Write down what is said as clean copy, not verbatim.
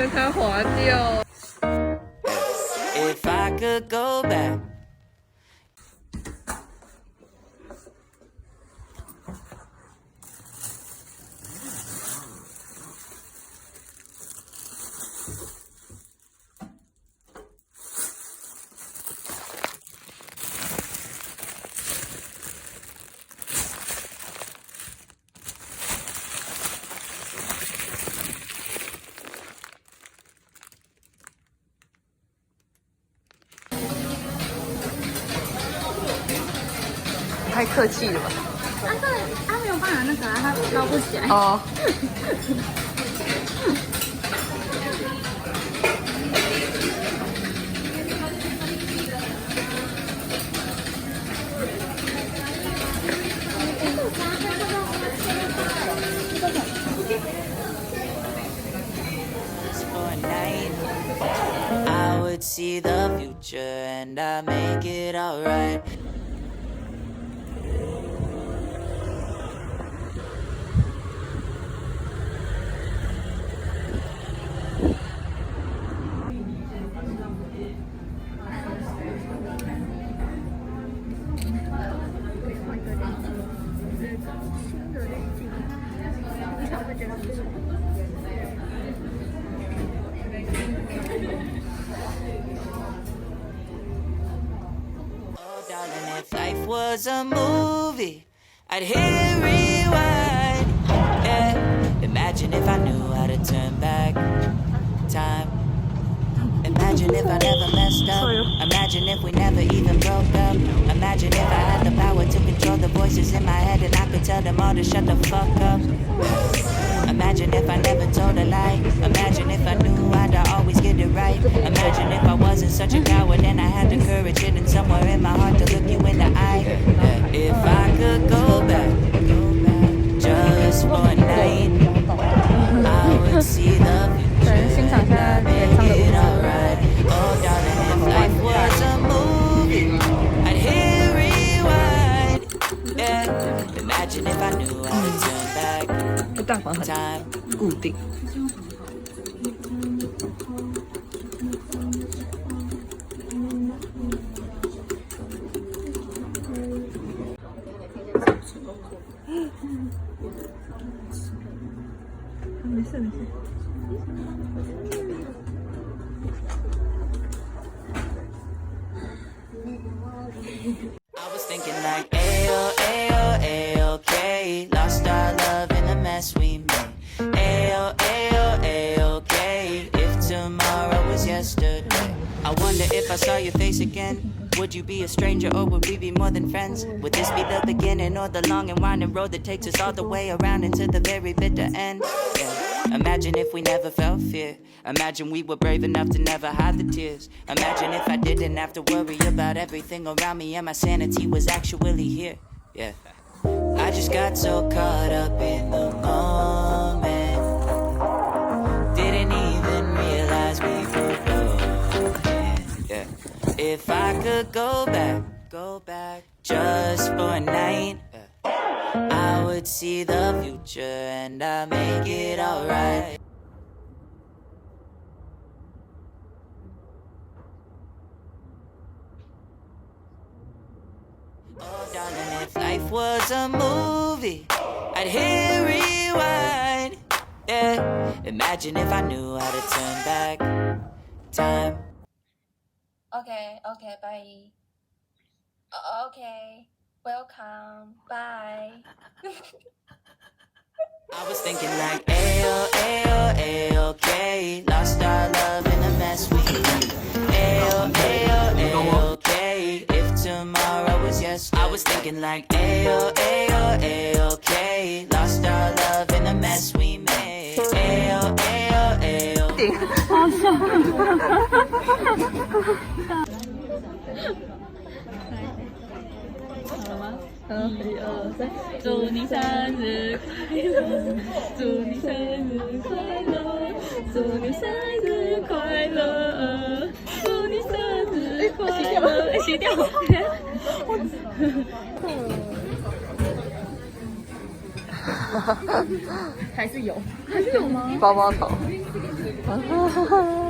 跟它划掉。If I could go back. 太客气了吧？他没有办法那个啊，他捞不起来。哦。I would see the future and I make it alright. If life was a movie, I'd hit rewind. Yeah. Imagine if I knew how to turn back time. Imagine if I never messed up. Imagine if we never even broke up. Imagine if I had the power to control the voices in my head and I could tell them all to shut the fuck up. Imagine if I never told a lie. Imagine if I knew I'd always get it right. Imagine if I wasn't such a coward and I had the courage hidden somewhere in my heart to look you in the eye. If I could go back just for a night, I would see the future and make it alright. Oh darling, if life was a movie, I'd hit rewind. Yeah. Imagine if I knew how to turn back 蛋黄很固定。没事没事。I was thinking like, ayo, ayo, ayo, okay. Lost our love in the mess we made. Ayo, ayo, ayo, okay. If tomorrow was yesterday, I wonder if I saw your face again. Would you be a stranger or would we be more than friends? Would this be the beginning or the long and winding road that takes us all the way around into the very bitter end? Yeah. Imagine if we never felt fear. Imagine we were brave enough to never hide the tears. Imagine if I didn't have to worry about everything around me and my sanity was actually here. Yeah. I just got so caught up in the moment. Didn't even realize we were broken. Yeah. If I could go back just for a night, I would see the future and I make it alright. Oh darling, if life was a movie, I'd hit rewind. Yeah. Imagine if I knew how to turn back time. Okay, bye. Okay, welcome, bye. I was thinking like, ayo, ayo, ayo, okay. Lost our love in the mess we made. Ayo, ayo, ayo, okay. If tomorrow was yesterday, I was thinking like, ayo, ayo, ayo, okay. Lost our love in the mess we made. Ayo, ayo, ayo. 1、2、3，祝你生日快乐，祝你生日快乐，祝你生日快乐，祝你生日快乐。洗掉。还是有吗？包包头。啊哈哈哈